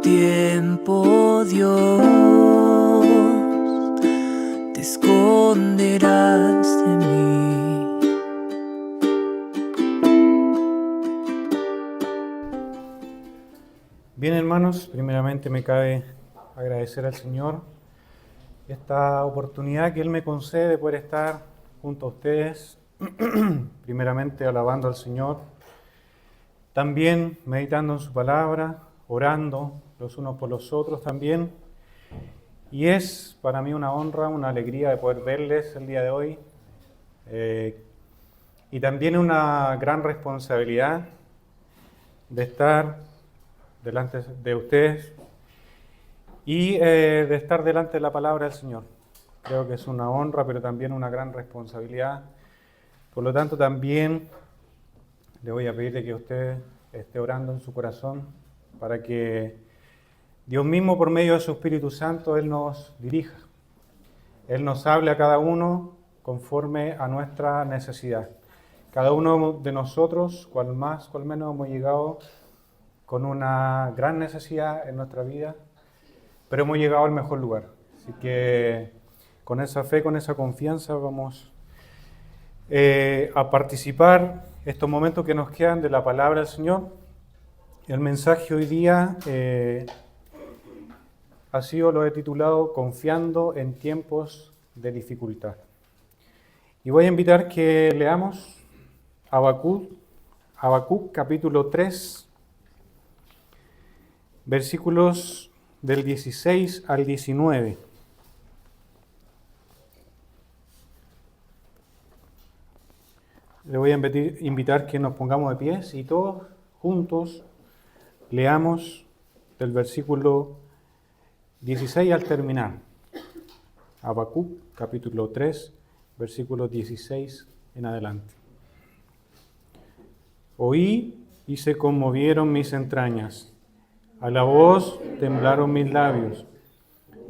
tiempo, Dios, te esconderás de mí. Bien, hermanos, primeramente me cabe agradecer al Señor esta oportunidad que Él me concede de poder estar junto a ustedes, primeramente alabando al Señor, también meditando en su palabra, orando los unos por los otros también. Y es para mí una honra, una alegría de poder verles el día de hoy, y también una gran responsabilidad de estar delante de ustedes y de estar delante de la palabra del Señor. Creo que es una honra, pero también una gran responsabilidad. Por lo tanto, también le voy a pedir de que usted esté orando en su corazón para que Dios mismo, por medio de su Espíritu Santo, Él nos dirija. Él nos hable a cada uno conforme a nuestra necesidad. Cada uno de nosotros, cual más, cual menos, hemos llegado con una gran necesidad en nuestra vida, pero hemos llegado al mejor lugar. Así que con esa fe, con esa confianza vamos a participar estos momentos que nos quedan de la palabra del Señor. El mensaje hoy día lo he titulado Confiando en tiempos de dificultad. Y voy a invitar que leamos Habacuc capítulo 3, versículos del 16 al 19. Le voy a invitar que nos pongamos de pies y todos juntos leamos del versículo 16 al terminar. Habacuc capítulo 3, versículo 16 en adelante. Oí y se conmovieron mis entrañas. A la voz temblaron mis labios.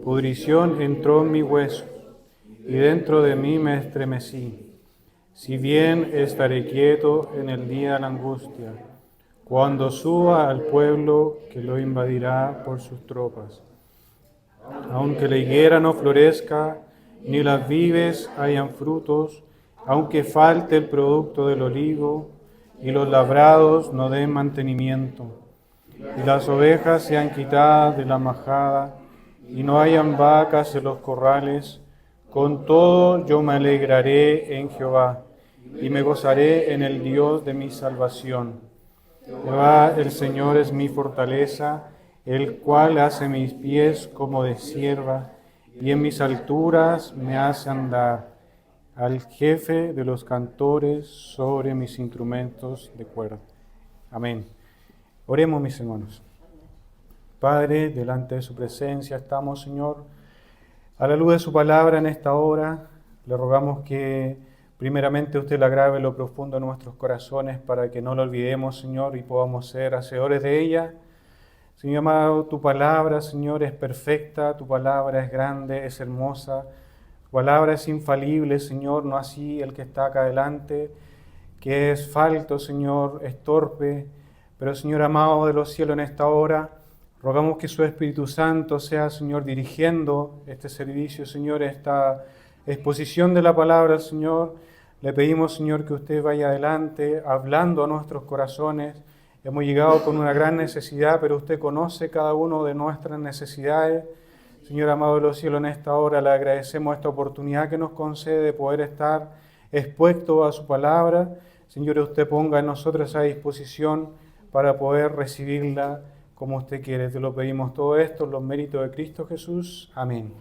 Pudrición entró en mi hueso, y dentro de mí me estremecí. Si bien estaré quieto en el día de la angustia, cuando suba al pueblo que lo invadirá por sus tropas. Aunque la higuera no florezca, ni las vides hayan frutos, aunque falte el producto del olivo, y los labrados no den mantenimiento, y las ovejas sean quitadas de la majada, y no hayan vacas en los corrales, con todo yo me alegraré en Jehová, y me gozaré en el Dios de mi salvación. Jehová el Señor es mi fortaleza, el cual hace mis pies como de sierva, y en mis alturas me hace andar, al jefe de los cantores sobre mis instrumentos de cuerda. Amén. Oremos, mis hermanos. Padre, delante de su presencia estamos, Señor, a la luz de su palabra en esta hora. Le rogamos que primeramente usted la grave en lo profundo de nuestros corazones para que no lo olvidemos, Señor, y podamos ser hacedores de ella. Señor amado, tu palabra, Señor, es perfecta, tu palabra es grande, es hermosa, tu palabra es infalible, Señor, no así el que está acá adelante, que es falto, Señor, es torpe. Pero, Señor amado de los cielos, en esta hora, rogamos que su Espíritu Santo sea, Señor, dirigiendo este servicio, Señor, esta exposición de la palabra, Señor. Le pedimos, Señor, que usted vaya adelante, hablando a nuestros corazones. Hemos llegado con una gran necesidad, pero usted conoce cada uno de nuestras necesidades. Señor amado de los cielos, en esta hora le agradecemos esta oportunidad que nos concede de poder estar expuesto a su palabra. Señor, usted ponga en nosotros esa disposición para poder recibirla como usted quiere. Te lo pedimos todo esto en los méritos de Cristo Jesús. Amén.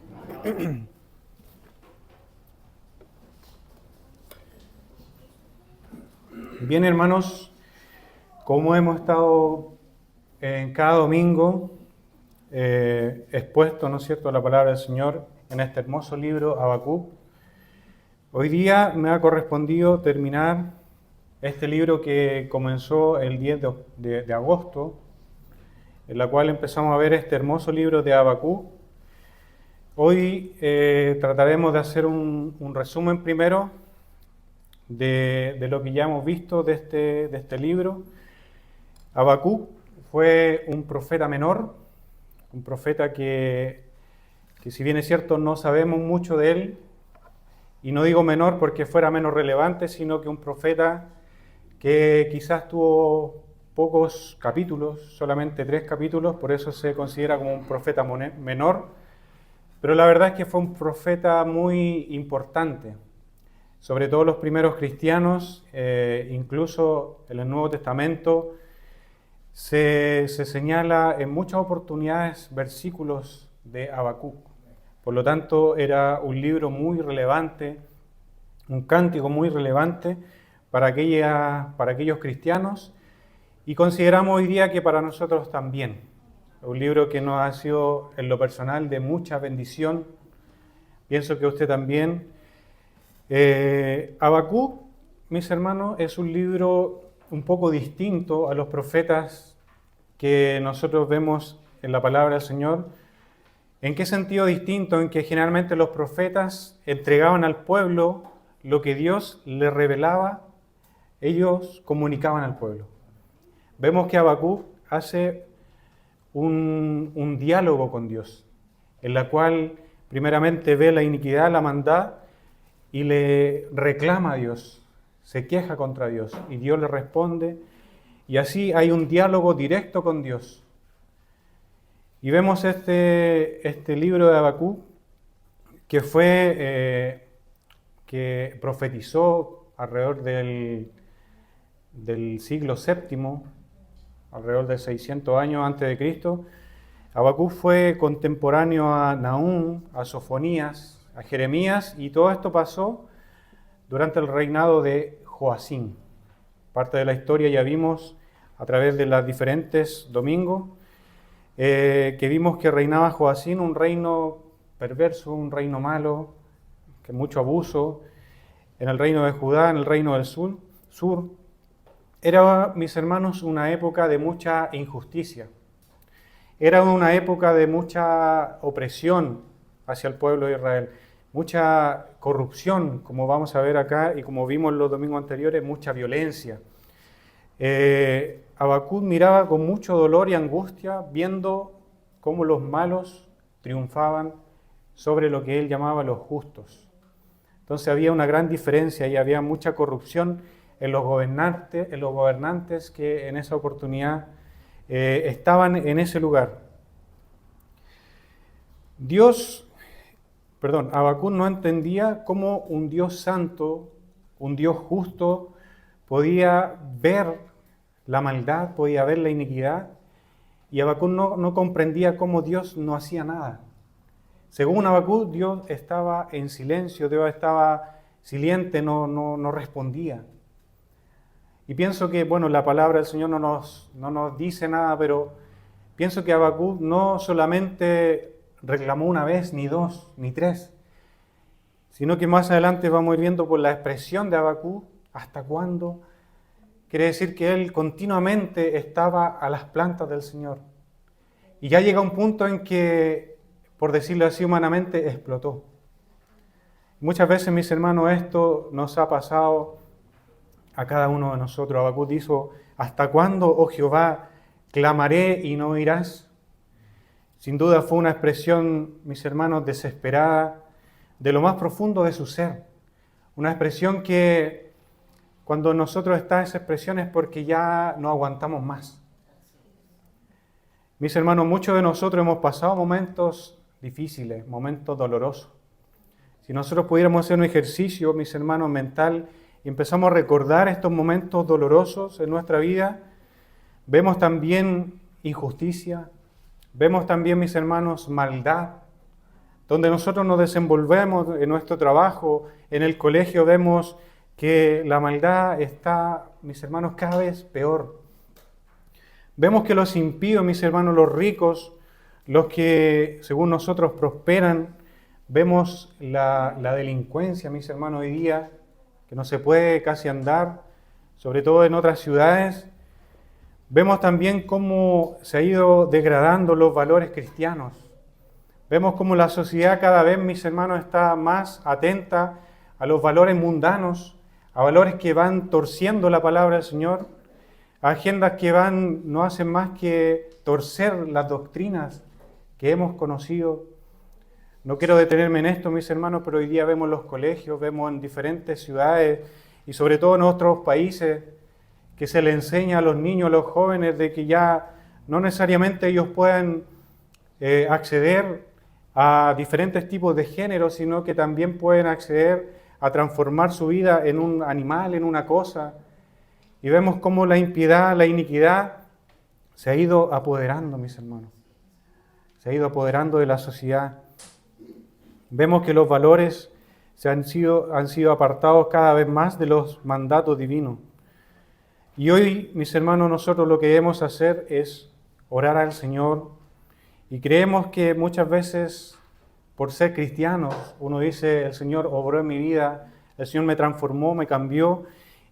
Bien, hermanos, como hemos estado en cada domingo expuesto, ¿no es cierto?, a la palabra del Señor en este hermoso libro, Habacuc, hoy día me ha correspondido terminar este libro que comenzó el 10 de agosto, en la cual empezamos a ver este hermoso libro de Habacuc. Hoy trataremos de hacer un resumen primero de lo que ya hemos visto de este libro. Habacuc fue un profeta menor un profeta que si bien es cierto no sabemos mucho de él, y no digo menor porque fuera menos relevante, sino que un profeta que quizás tuvo pocos capítulos, solamente 3 capítulos, por eso se considera como un profeta menor, pero la verdad es que fue un profeta muy importante, sobre todo los primeros cristianos, incluso en el Nuevo Testamento, se señala en muchas oportunidades versículos de Habacuc. Por lo tanto, era un libro muy relevante, un cántico muy relevante para aquellos cristianos, y consideramos hoy día que para nosotros también. Un libro que nos ha sido en lo personal de mucha bendición. Pienso que usted también. Habacuc, mis hermanos, es un libro un poco distinto a los profetas que nosotros vemos en la palabra del Señor. ¿En qué sentido distinto? En que generalmente los profetas entregaban al pueblo lo que Dios les revelaba, ellos comunicaban al pueblo. Vemos que Habacuc hace un diálogo con Dios, en la cual primeramente ve la iniquidad, la maldad, y le reclama a Dios, se queja contra Dios, y Dios le responde, y así hay un diálogo directo con Dios. Y vemos este libro de Habacuc que profetizó alrededor del siglo VII, alrededor de 600 años antes de Cristo. Habacuc fue contemporáneo a Nahum, a Sofonías, a Jeremías, y todo esto pasó durante el reinado de Joacim. Parte de la historia ya vimos a través de los diferentes domingos, que vimos que reinaba Joacim, un reino perverso, un reino malo, que mucho abuso, en el reino de Judá, en el reino del sur. Era, mis hermanos, una época de mucha injusticia. Era una época de mucha opresión hacia el pueblo de Israel, mucha corrupción, como vamos a ver acá y como vimos los domingos anteriores, mucha violencia. Habacuc miraba con mucho dolor y angustia, viendo cómo los malos triunfaban sobre lo que él llamaba los justos. Entonces había una gran diferencia y había mucha corrupción en los gobernantes que en esa oportunidad estaban en ese lugar. Habacuc no entendía cómo un Dios santo, un Dios justo, podía ver la maldad, podía ver la iniquidad, y Habacuc no comprendía cómo Dios no hacía nada. Según Habacuc, Dios estaba en silencio, Dios estaba silente, no respondía. Y pienso que, la palabra del Señor no nos dice nada, pero pienso que Habacuc no solamente reclamó una vez, ni 2, ni 3, sino que más adelante vamos a ir viendo por la expresión de Habacuc, ¿hasta cuándo? Quiere decir que él continuamente estaba a las plantas del Señor. Y ya llega un punto en que, por decirlo así humanamente, explotó. Muchas veces, mis hermanos, esto nos ha pasado a cada uno de nosotros. Habacuc dijo, ¿hasta cuándo, oh Jehová, clamaré y no oirás? Sin duda fue una expresión, mis hermanos, desesperada de lo más profundo de su ser. Una expresión que cuando nosotros está esa expresión es porque ya no aguantamos más. Mis hermanos, muchos de nosotros hemos pasado momentos difíciles, momentos dolorosos. Si nosotros pudiéramos hacer un ejercicio, mis hermanos, mental, y empezamos a recordar estos momentos dolorosos en nuestra vida, vemos también injusticia, vemos también, mis hermanos, maldad, donde nosotros nos desenvolvemos en nuestro trabajo, en el colegio, vemos que la maldad está, mis hermanos, cada vez peor. Vemos que los impíos, mis hermanos, los ricos, los que según nosotros prosperan, vemos la delincuencia, mis hermanos, hoy día, que no se puede casi andar, sobre todo en otras ciudades. Vemos también cómo se ha ido degradando los valores cristianos. Vemos cómo la sociedad cada vez, mis hermanos, está más atenta a los valores mundanos, a valores que van torciendo la palabra del Señor, a agendas que no hacen más que torcer las doctrinas que hemos conocido. No quiero detenerme en esto, mis hermanos, pero hoy día vemos los colegios, vemos en diferentes ciudades y sobre todo en otros países que se le enseña a los niños, a los jóvenes, de que ya no necesariamente ellos puedan acceder a diferentes tipos de género, sino que también pueden acceder a transformar su vida en un animal, en una cosa. Y vemos cómo la impiedad, la iniquidad se ha ido apoderando, mis hermanos. Se ha ido apoderando de la sociedad. Vemos que los valores han sido apartados cada vez más de los mandatos divinos. Y hoy, mis hermanos, nosotros lo que debemos hacer es orar al Señor. Y creemos que muchas veces, por ser cristianos, uno dice, el Señor obró en mi vida, el Señor me transformó, me cambió.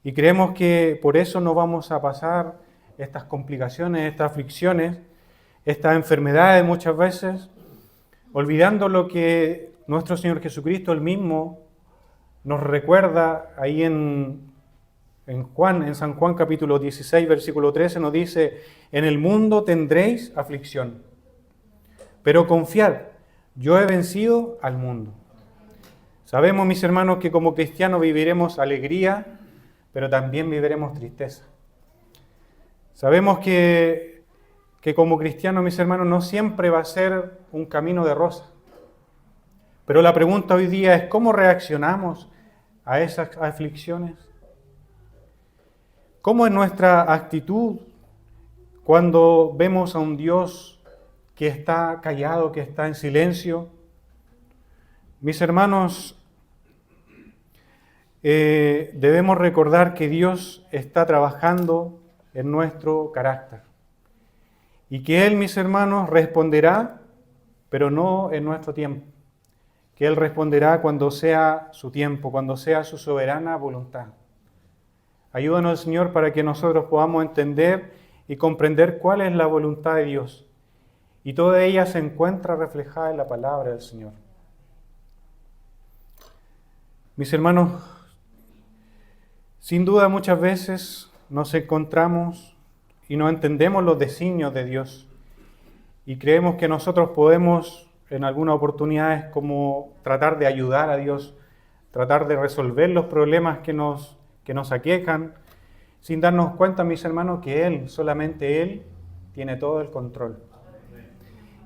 Y creemos que por eso no vamos a pasar estas complicaciones, estas aflicciones, estas enfermedades muchas veces, olvidando lo que nuestro Señor Jesucristo, Él mismo, nos recuerda ahí en San Juan capítulo 16, versículo 13, nos dice, en el mundo tendréis aflicción, pero confiad, yo he vencido al mundo. Sabemos, mis hermanos, que como cristianos viviremos alegría, pero también viviremos tristeza. Sabemos que como cristianos, mis hermanos, no siempre va a ser un camino de rosas. Pero la pregunta hoy día es, ¿cómo reaccionamos a esas aflicciones? ¿Cómo es nuestra actitud cuando vemos a un Dios que está callado, que está en silencio? Mis hermanos, debemos recordar que Dios está trabajando en nuestro carácter y que Él, mis hermanos, responderá, pero no en nuestro tiempo. Que Él responderá cuando sea su tiempo, cuando sea su soberana voluntad. Ayúdanos, Señor, para que nosotros podamos entender y comprender cuál es la voluntad de Dios. Y toda ella se encuentra reflejada en la palabra del Señor. Mis hermanos, sin duda muchas veces nos encontramos y no entendemos los designios de Dios. Y creemos que nosotros podemos en algunas oportunidades como tratar de ayudar a Dios, tratar de resolver los problemas que nos aquejan, sin darnos cuenta, mis hermanos, que Él, solamente Él, tiene todo el control.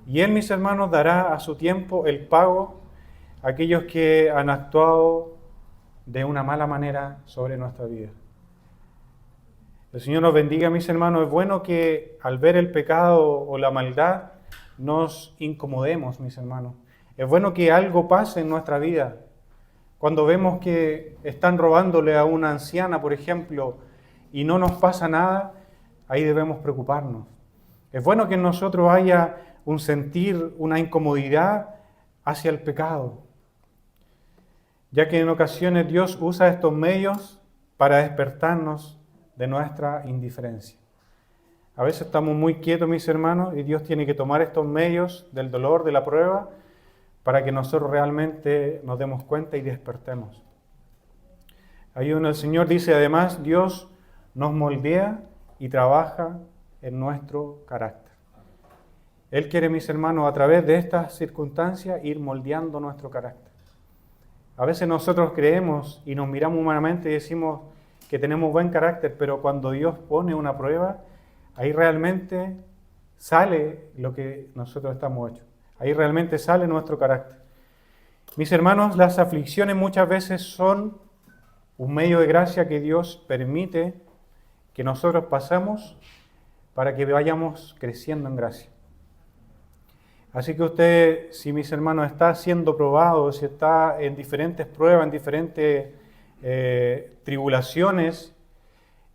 Y Él, mis hermanos, dará a su tiempo el pago a aquellos que han actuado de una mala manera sobre nuestra vida. El Señor nos bendiga, mis hermanos. Es bueno que al ver el pecado o la maldad, nos incomodemos, mis hermanos. Es bueno que algo pase en nuestra vida. Cuando vemos que están robándole a una anciana, por ejemplo, y no nos pasa nada, ahí debemos preocuparnos. Es bueno que en nosotros haya un sentir, una incomodidad hacia el pecado, ya que en ocasiones Dios usa estos medios para despertarnos de nuestra indiferencia. A veces estamos muy quietos, mis hermanos, y Dios tiene que tomar estos medios del dolor, de la prueba, para que nosotros realmente nos demos cuenta y despertemos. Ahí donde el Señor dice, además, Dios nos moldea y trabaja en nuestro carácter. Él quiere, mis hermanos, a través de estas circunstancias, ir moldeando nuestro carácter. A veces nosotros creemos y nos miramos humanamente y decimos que tenemos buen carácter, pero cuando Dios pone una prueba, ahí realmente sale lo que nosotros estamos hechos. Ahí realmente sale nuestro carácter. Mis hermanos, las aflicciones muchas veces son un medio de gracia que Dios permite que nosotros pasemos para que vayamos creciendo en gracia. Así que usted, si mis hermanos, está siendo probado, si está en diferentes pruebas, en diferentes tribulaciones,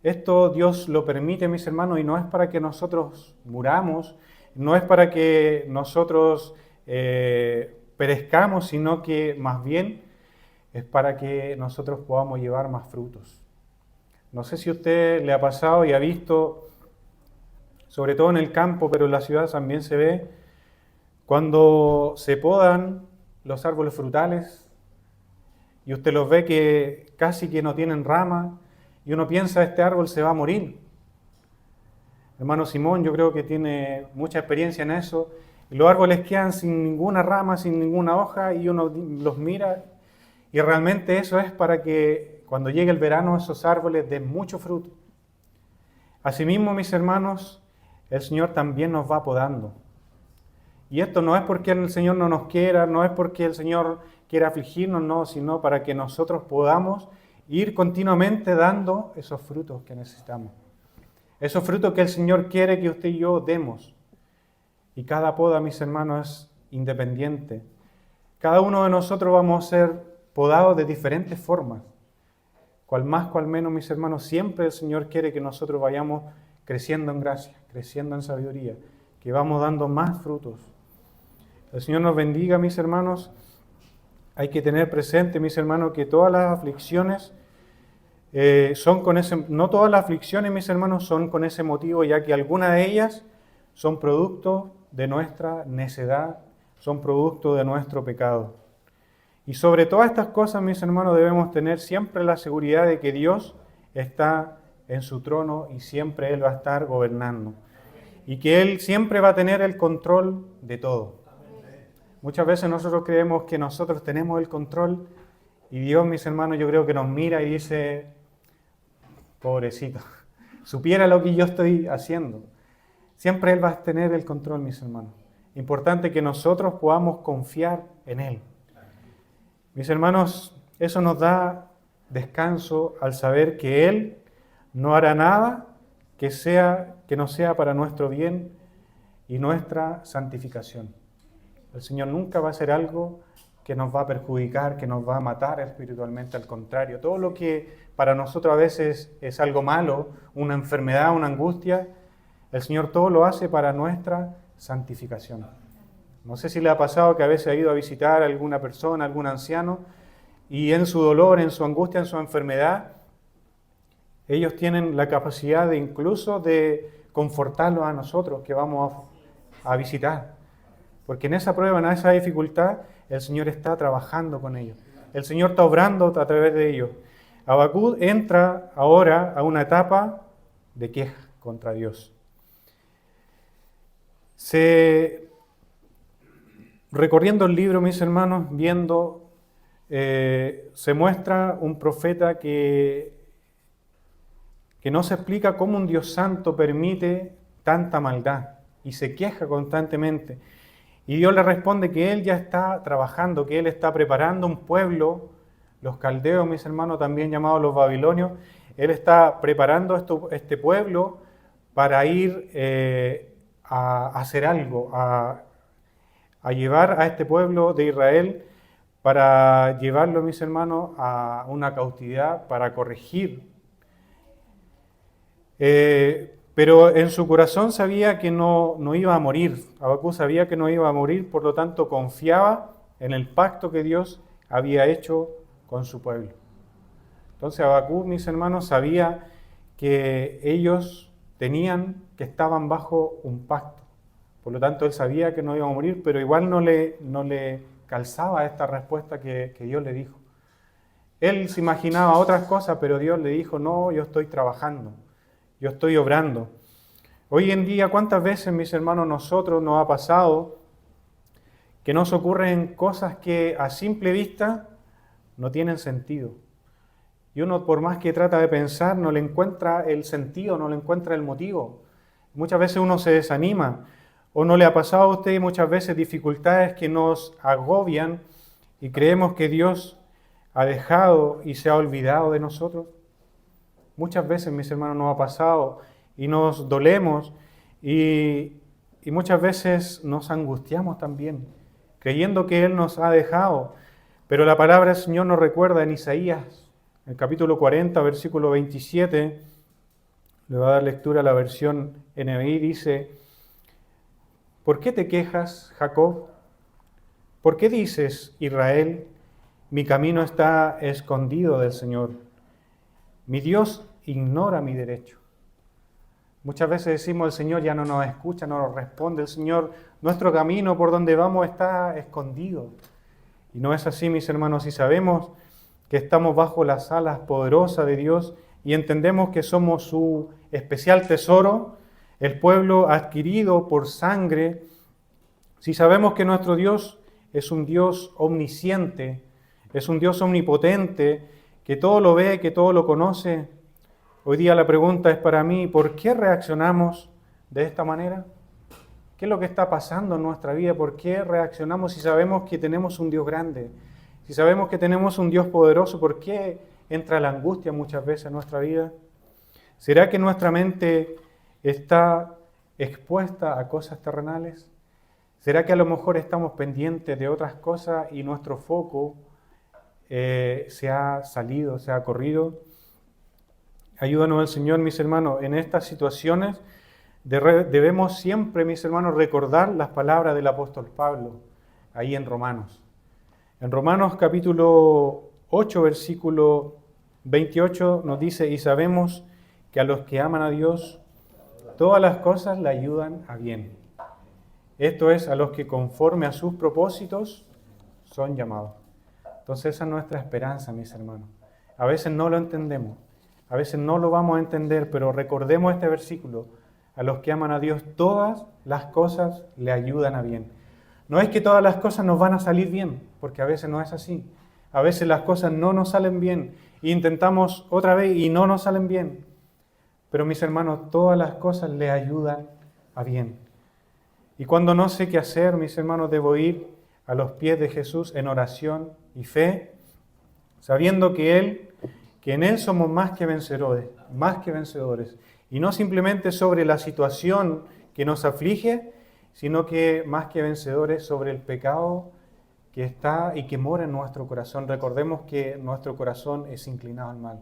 esto Dios lo permite, mis hermanos, y no es para que nosotros muramos, no es para que nosotros perezcamos, sino que más bien es para que nosotros podamos llevar más frutos. No sé si a usted le ha pasado y ha visto, sobre todo en el campo, pero en la ciudad también se ve, cuando se podan los árboles frutales y usted los ve que casi que no tienen rama, y uno piensa, este árbol se va a morir. Hermano Simón, yo creo que tiene mucha experiencia en eso. Y los árboles quedan sin ninguna rama, sin ninguna hoja, y uno los mira, y realmente eso es para que cuando llegue el verano esos árboles den mucho fruto. Asimismo, mis hermanos, el Señor también nos va podando. Y esto no es porque el Señor no nos quiera, no es porque el Señor quiera afligirnos, no, sino para que nosotros podamos ir continuamente dando esos frutos que necesitamos. Esos frutos que el Señor quiere que usted y yo demos. Y cada poda, mis hermanos, es independiente. Cada uno de nosotros vamos a ser podados de diferentes formas. Cual más, cual menos, mis hermanos, siempre el Señor quiere que nosotros vayamos creciendo en gracia, creciendo en sabiduría, que vamos dando más frutos. El Señor nos bendiga, mis hermanos. Hay que tener presente, mis hermanos, que todas las aflicciones son con ese... No todas las aflicciones, mis hermanos, son con ese motivo, ya que algunas de ellas son producto de nuestra necedad, son producto de nuestro pecado. Y sobre todas estas cosas, mis hermanos, debemos tener siempre la seguridad de que Dios está en su trono y siempre Él va a estar gobernando. Y que Él siempre va a tener el control de todo. Muchas veces nosotros creemos que nosotros tenemos el control y Dios, mis hermanos, yo creo que nos mira y dice, pobrecito, supiera lo que yo estoy haciendo. Siempre Él va a tener el control, mis hermanos. Importante que nosotros podamos confiar en Él. Mis hermanos, eso nos da descanso al saber que Él no hará nada que no sea para nuestro bien y nuestra santificación. El Señor nunca va a hacer algo que nos va a perjudicar, que nos va a matar espiritualmente, al contrario. Todo lo que para nosotros a veces es algo malo, una enfermedad, una angustia, el Señor todo lo hace para nuestra santificación. No sé si le ha pasado que a veces ha ido a visitar a alguna persona, algún anciano, y en su dolor, en su angustia, en su enfermedad, ellos tienen la capacidad de incluso de confortarlos a nosotros que vamos a visitar. Porque en esa prueba, en esa dificultad, el Señor está trabajando con ellos. El Señor está obrando a través de ellos. Habacuc entra ahora a una etapa de queja contra Dios. Recorriendo el libro, mis hermanos, viendo, se muestra un profeta que no se explica cómo un Dios santo permite tanta maldad y se queja constantemente. Y Dios le responde que Él ya está trabajando, que Él está preparando un pueblo, los caldeos, mis hermanos, también llamados los babilonios. Él está preparando este pueblo para ir a hacer algo, a llevar a este pueblo de Israel, para llevarlo, mis hermanos, a una cautividad, para corregir. Pero en su corazón sabía que no iba a morir. Habacuc sabía que no iba a morir, por lo tanto confiaba en el pacto que Dios había hecho con su pueblo. Entonces Habacuc, mis hermanos, sabía que ellos que estaban bajo un pacto. Por lo tanto, él sabía que no iba a morir, pero igual no le calzaba esta respuesta que Dios le dijo. Él se imaginaba otras cosas, pero Dios le dijo, no, yo estoy trabajando. Yo estoy obrando. Hoy en día, ¿cuántas veces, mis hermanos, nosotros nos ha pasado que nos ocurren cosas que a simple vista no tienen sentido? Y uno, por más que trata de pensar, no le encuentra el sentido, no le encuentra el motivo. Muchas veces uno se desanima. ¿O no le ha pasado a usted muchas veces dificultades que nos agobian y creemos que Dios ha dejado y se ha olvidado de nosotros? Muchas veces, mis hermanos, nos ha pasado y nos dolemos y muchas veces nos angustiamos también, creyendo que Él nos ha dejado. Pero la palabra del Señor nos recuerda en Isaías, en el capítulo 40, versículo 27, le va a dar lectura a la versión NBI, dice, ¿por qué te quejas, Jacob? ¿Por qué dices, Israel, mi camino está escondido del Señor? Mi Dios ignora mi derecho. Muchas veces decimos, el Señor ya no nos escucha, no nos responde. El Señor, nuestro camino por donde vamos está escondido. Y no es así, mis hermanos, y sabemos que estamos bajo las alas poderosas de Dios y entendemos que somos su especial tesoro, el pueblo adquirido por sangre, Si sabemos que nuestro Dios es un Dios omnisciente, es un Dios omnipotente, que todo lo ve, que todo lo conoce, hoy día la pregunta es para mí, ¿por qué reaccionamos de esta manera? ¿Qué es lo que está pasando en nuestra vida? ¿Por qué reaccionamos si sabemos que tenemos un Dios grande? Si sabemos que tenemos un Dios poderoso, ¿por qué entra la angustia muchas veces en nuestra vida? ¿Será que nuestra mente está expuesta a cosas terrenales? ¿Será que a lo mejor estamos pendientes de otras cosas y nuestro foco se ha salido, se ha corrido? Ayúdanos el Señor, mis hermanos, en estas situaciones debemos siempre, mis hermanos, recordar las palabras del apóstol Pablo, ahí en Romanos. En Romanos capítulo 8, versículo 28 nos dice, y sabemos que a los que aman a Dios, todas las cosas le ayudan a bien. Esto es, a los que conforme a sus propósitos son llamados. Entonces esa es nuestra esperanza, mis hermanos. A veces no lo entendemos, a veces no lo vamos a entender, pero recordemos este versículo. A los que aman a Dios, todas las cosas le ayudan a bien. No es que todas las cosas nos van a salir bien, porque a veces no es así. A veces las cosas no nos salen bien. E intentamos otra vez y no nos salen bien. Pero mis hermanos, todas las cosas le ayudan a bien. Y cuando no sé qué hacer, mis hermanos, debo ir a los pies de Jesús en oración y fe, sabiendo que en Él somos más que vencedores. Y no simplemente sobre la situación que nos aflige, sino que más que vencedores sobre el pecado que está y que mora en nuestro corazón. Recordemos que nuestro corazón es inclinado al mal.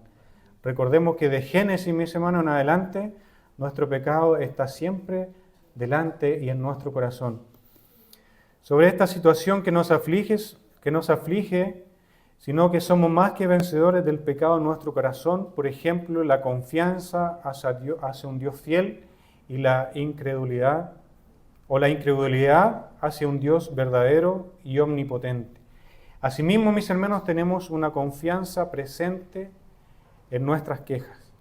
Recordemos que de Génesis, mis hermanos, en adelante, nuestro pecado está siempre delante y en nuestro corazón. Sobre esta situación que nos aflige, sino que somos más que vencedores del pecado en nuestro corazón, por ejemplo, la confianza hacia un Dios fiel y la incredulidad hacia un Dios verdadero y omnipotente. Asimismo, mis hermanos, tenemos una confianza presente en nuestras quejas.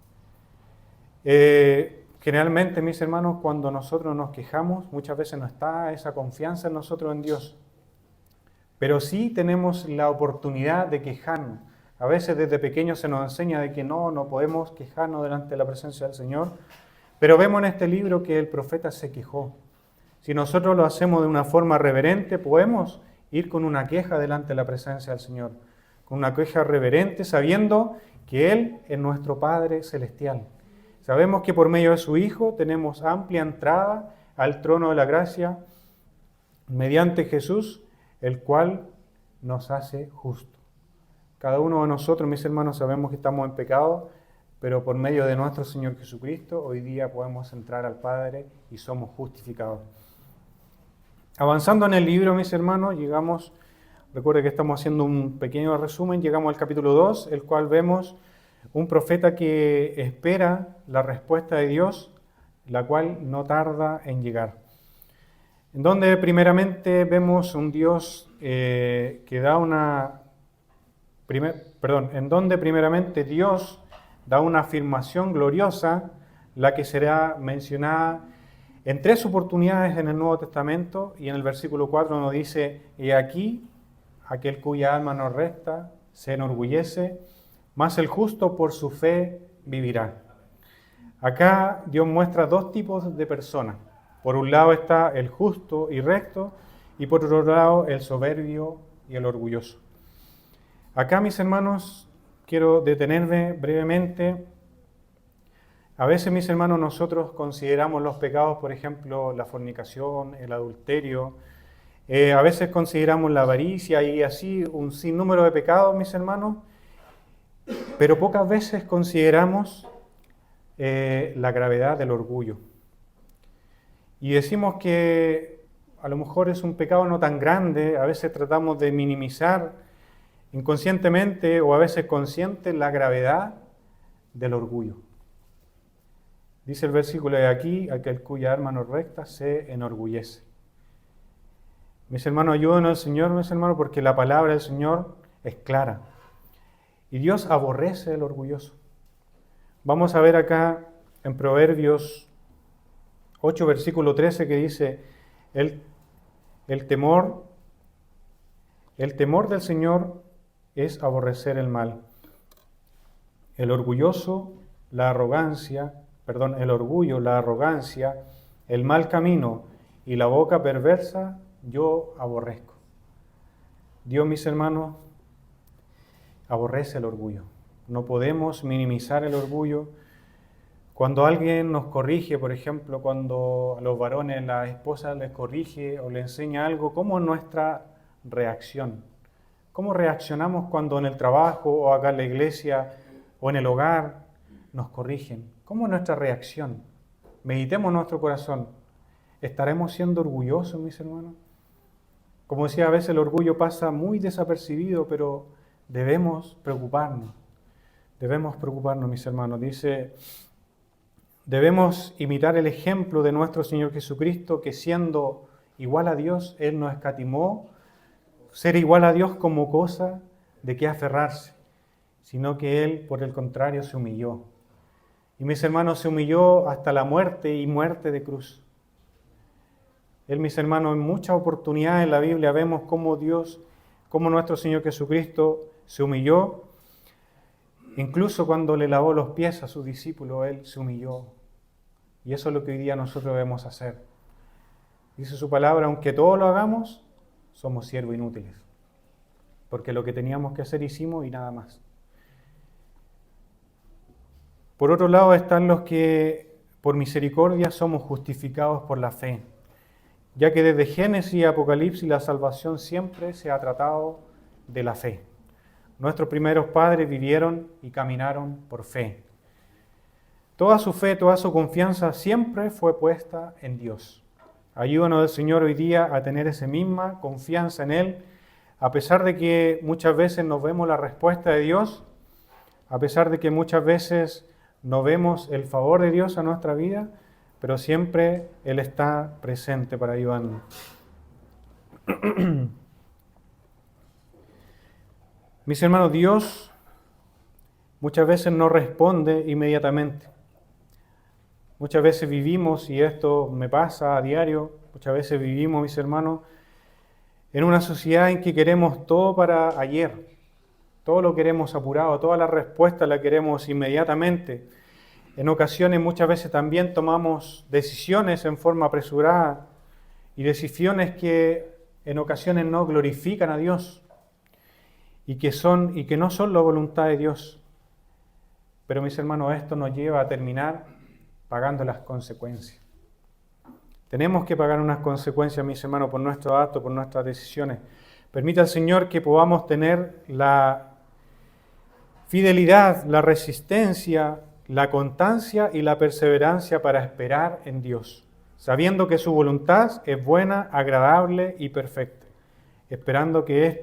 Generalmente, mis hermanos, cuando nosotros nos quejamos, muchas veces no está esa confianza en nosotros, en Dios. Pero sí tenemos la oportunidad de quejarnos. A veces desde pequeños se nos enseña de que no podemos quejarnos delante de la presencia del Señor. Pero vemos en este libro que el profeta se quejó. Si nosotros lo hacemos de una forma reverente, podemos ir con una queja delante de la presencia del Señor. Con una queja reverente, sabiendo que Él es nuestro Padre Celestial. Sabemos que por medio de su Hijo tenemos amplia entrada al trono de la gracia mediante Jesús, el cual nos hace justo. Cada uno de nosotros, mis hermanos, sabemos que estamos en pecado, pero por medio de nuestro Señor Jesucristo, hoy día podemos entrar al Padre y somos justificados. Avanzando en el libro, mis hermanos, recuerde que estamos haciendo un pequeño resumen, llegamos al capítulo 2, el cual vemos un profeta que espera la respuesta de Dios, la cual no tarda en llegar. En donde primeramente vemos un Dios en donde primeramente Dios da una afirmación gloriosa, la que será mencionada en 3 oportunidades en el Nuevo Testamento, y en el versículo 4 nos dice, «He aquí, aquel cuya alma no recta se enorgullece, mas el justo por su fe vivirá». Acá Dios muestra 2 tipos de personas. Por un lado está el justo y recto, y por otro lado el soberbio y el orgulloso. Acá, mis hermanos, quiero detenerme brevemente. A veces, mis hermanos, nosotros consideramos los pecados, por ejemplo, la fornicación, el adulterio. A veces consideramos la avaricia y así un sinnúmero de pecados, mis hermanos. Pero pocas veces consideramos la gravedad del orgullo. Y decimos que a lo mejor es un pecado no tan grande, a veces tratamos de minimizar inconscientemente o a veces consciente la gravedad del orgullo. Dice el versículo de aquí, aquel cuya alma no recta se enorgullece. Mis hermanos, ayúdenos al Señor, mis hermanos, porque la palabra del Señor es clara. Y Dios aborrece el orgulloso. Vamos a ver acá en Proverbios 8, versículo 13, que dice, El temor del Señor es aborrecer el mal. El orgullo, la arrogancia, el mal camino y la boca perversa, yo aborrezco. Dios, mis hermanos, aborrece el orgullo. No podemos minimizar el orgullo. Cuando alguien nos corrige, por ejemplo, cuando a los varones la esposa les corrige o les enseña algo, ¿cómo es nuestra reacción? ¿Cómo reaccionamos cuando en el trabajo o acá en la iglesia o en el hogar nos corrigen? ¿Cómo es nuestra reacción? Meditemos en nuestro corazón. ¿Estaremos siendo orgullosos, mis hermanos? Como decía, a veces el orgullo pasa muy desapercibido, pero debemos preocuparnos. Debemos preocuparnos, mis hermanos. Dice, debemos imitar el ejemplo de nuestro Señor Jesucristo, que siendo igual a Dios, Él no escatimó ser igual a Dios como cosa de que aferrarse, sino que Él, por el contrario, se humilló. Y mis hermanos, se humilló hasta la muerte y muerte de cruz. Él, mis hermanos, en muchas oportunidades en la Biblia vemos cómo nuestro Señor Jesucristo se humilló. Incluso cuando le lavó los pies a sus discípulos, Él se humilló. Y eso es lo que hoy día nosotros debemos hacer. Dice su palabra, aunque todo lo hagamos, somos siervos inútiles. Porque lo que teníamos que hacer hicimos y nada más. Por otro lado están los que por misericordia somos justificados por la fe, ya que desde Génesis y Apocalipsis la salvación siempre se ha tratado de la fe. Nuestros primeros padres vivieron y caminaron por fe. Toda su fe, toda su confianza siempre fue puesta en Dios. Ayúdanos, Señor, hoy día a tener esa misma confianza en Él, a pesar de que muchas veces no vemos la respuesta de Dios, a pesar de que muchas veces no vemos el favor de Dios a nuestra vida, pero siempre Él está presente para ayudarnos. Mis hermanos, Dios muchas veces no responde inmediatamente. Muchas veces vivimos, y esto me pasa a diario, muchas veces vivimos, mis hermanos, en una sociedad en que queremos todo para ayer. Todo lo queremos apurado, toda la respuesta la queremos inmediatamente. En ocasiones, muchas veces también tomamos decisiones en forma apresurada y decisiones que en ocasiones no glorifican a Dios y que no son la voluntad de Dios. Pero, mis hermanos, esto nos lleva a terminar pagando las consecuencias. Tenemos que pagar unas consecuencias, mis hermanos, por nuestros actos, por nuestras decisiones. Permita al Señor que podamos tener la fidelidad, la resistencia, la constancia y la perseverancia para esperar en Dios, sabiendo que su voluntad es buena, agradable y perfecta. Esperando que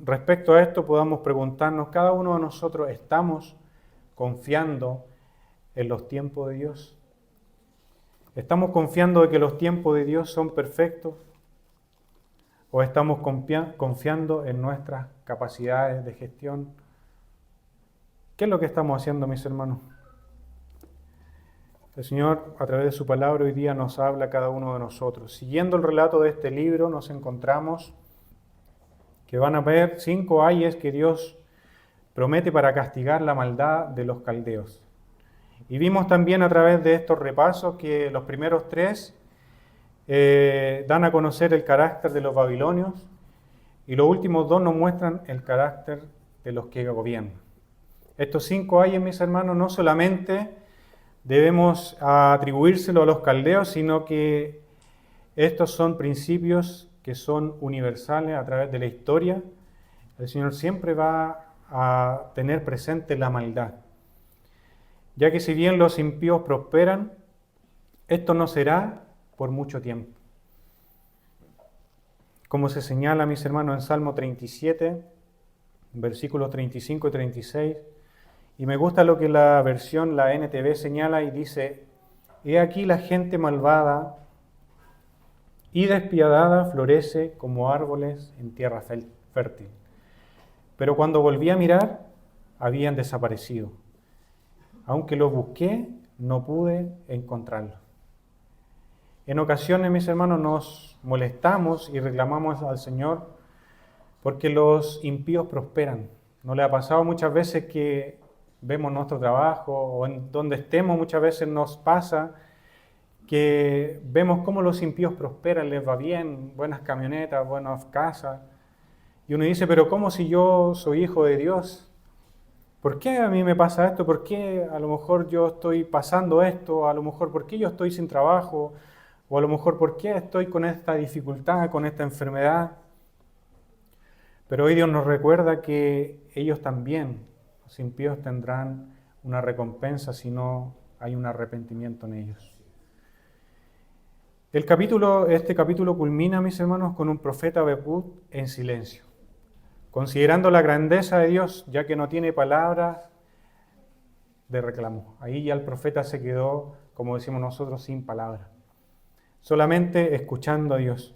respecto a esto podamos preguntarnos, cada uno de nosotros, ¿estamos confiando en los tiempos de Dios? ¿Estamos confiando de que los tiempos de Dios son perfectos? ¿O estamos confiando en nuestras capacidades de gestión? ¿Qué es lo que estamos haciendo, mis hermanos? El Señor, a través de su palabra, hoy día nos habla a cada uno de nosotros. Siguiendo el relato de este libro, nos encontramos que van a haber 5 ayes que Dios promete para castigar la maldad de los caldeos. Y vimos también a través de estos repasos que los primeros 3 dan a conocer el carácter de los babilonios y los últimos 2 nos muestran el carácter de los que gobiernan. Estos 5 ayes, mis hermanos, no solamente debemos atribuírselo a los caldeos, sino que estos son principios que son universales a través de la historia. El Señor siempre va a tener presente la maldad, ya que si bien los impíos prosperan, esto no será por mucho tiempo. Como se señala, mis hermanos, en Salmo 37, versículos 35 y 36, y me gusta lo que la versión, la NTV, señala y dice: «He aquí la gente malvada y despiadada florece como árboles en tierra fértil. Pero cuando volví a mirar, habían desaparecido. Aunque los busqué, no pude encontrarlos». En ocasiones, mis hermanos, nos molestamos y reclamamos al Señor porque los impíos prosperan. ¿No le ha pasado muchas veces que vemos nuestro trabajo o en donde estemos muchas veces nos pasa que vemos cómo los impíos prosperan, les va bien, buenas camionetas, buenas casas? Y uno dice, pero ¿cómo si yo soy hijo de Dios? ¿Por qué a mí me pasa esto? ¿Por qué a lo mejor yo estoy pasando esto? A lo mejor ¿por qué yo estoy sin trabajo? O a lo mejor ¿por qué estoy con esta dificultad, con esta enfermedad? Pero hoy Dios nos recuerda que ellos también, los impíos, tendrán una recompensa si no hay un arrepentimiento en ellos. Este capítulo culmina, mis hermanos, con un profeta Habacuc en silencio, considerando la grandeza de Dios, ya que no tiene palabras de reclamo. Ahí ya el profeta se quedó, como decimos nosotros, sin palabras, solamente escuchando a Dios.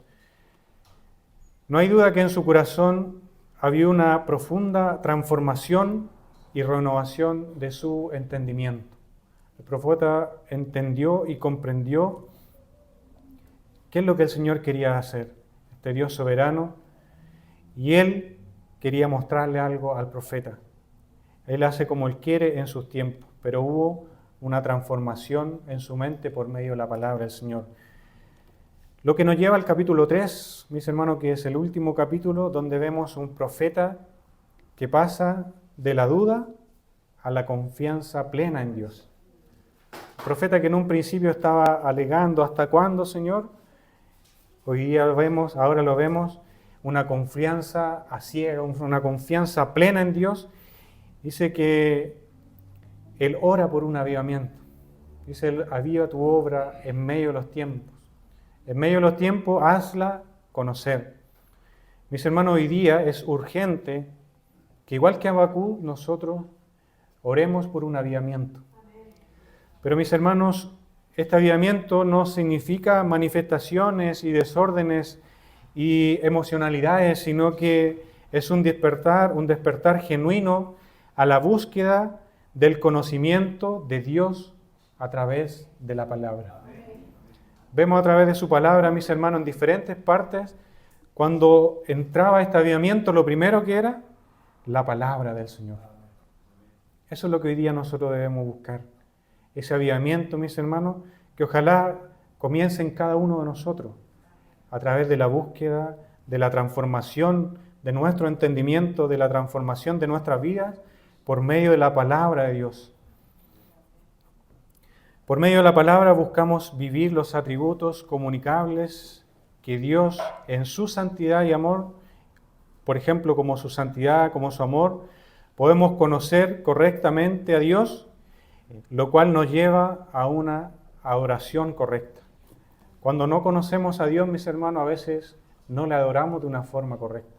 No hay duda que en su corazón había una profunda transformación y renovación de su entendimiento. El profeta entendió y comprendió qué es lo que el Señor quería hacer, este Dios soberano, y Él quería mostrarle algo al profeta. Él hace como Él quiere en sus tiempos, pero hubo una transformación en su mente por medio de la palabra del Señor. Lo que nos lleva al capítulo 3, mis hermanos, que es el último capítulo, donde vemos un profeta que pasa de la duda a la confianza plena en Dios. Un profeta que en un principio estaba alegando, ¿hasta cuándo, Señor? Hoy día ahora lo vemos, una confianza a ciega, una confianza plena en Dios. Dice que Él ora por un avivamiento. Dice, Él aviva tu obra en medio de los tiempos. En medio de los tiempos, hazla conocer. Mis hermanos, hoy día es urgente que igual que Habacuc, nosotros oremos por un avivamiento. Pero mis hermanos, este avivamiento no significa manifestaciones y desórdenes y emocionalidades, sino que es un despertar genuino a la búsqueda del conocimiento de Dios a través de la palabra. Vemos a través de su palabra, mis hermanos, en diferentes partes, cuando entraba este avivamiento, lo primero que era la palabra del Señor. Eso es lo que hoy día nosotros debemos buscar. Ese avivamiento, mis hermanos, que ojalá comience en cada uno de nosotros, a través de la búsqueda, de la transformación de nuestro entendimiento, de la transformación de nuestras vidas, por medio de la palabra de Dios. Por medio de la palabra buscamos vivir los atributos comunicables que Dios, en su santidad y amor, por ejemplo, como su santidad, como su amor, podemos conocer correctamente a Dios, lo cual nos lleva a una adoración correcta. Cuando no conocemos a Dios, mis hermanos, a veces no le adoramos de una forma correcta.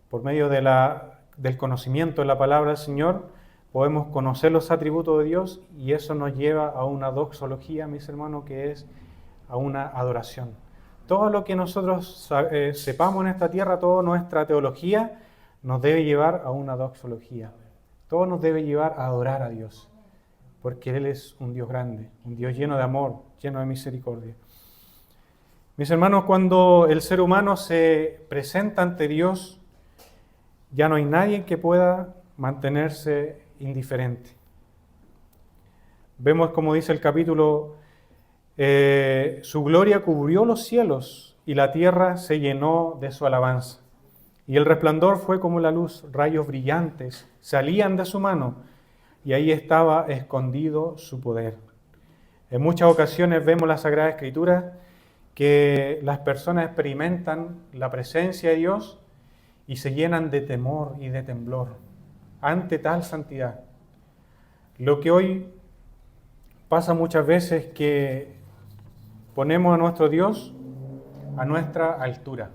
Por medio del conocimiento de la palabra del Señor, podemos conocer los atributos de Dios y eso nos lleva a una doxología, mis hermanos, que es a una adoración. Todo lo que nosotros sepamos en esta tierra, toda nuestra teología, nos debe llevar a una doxología. Todo nos debe llevar a adorar a Dios, porque Él es un Dios grande, un Dios lleno de amor, lleno de misericordia. Mis hermanos, cuando el ser humano se presenta ante Dios, ya no hay nadie que pueda mantenerse indiferente. Vemos, como dice el capítulo, su gloria cubrió los cielos y la tierra se llenó de su alabanza. Y el resplandor fue como la luz, rayos brillantes salían de su mano y ahí estaba escondido su poder. En muchas ocasiones vemos en la Sagrada Escritura que las personas experimentan la presencia de Dios y se llenan de temor y de temblor ante tal santidad. Lo que hoy pasa muchas veces es que ponemos a nuestro Dios a nuestra altura.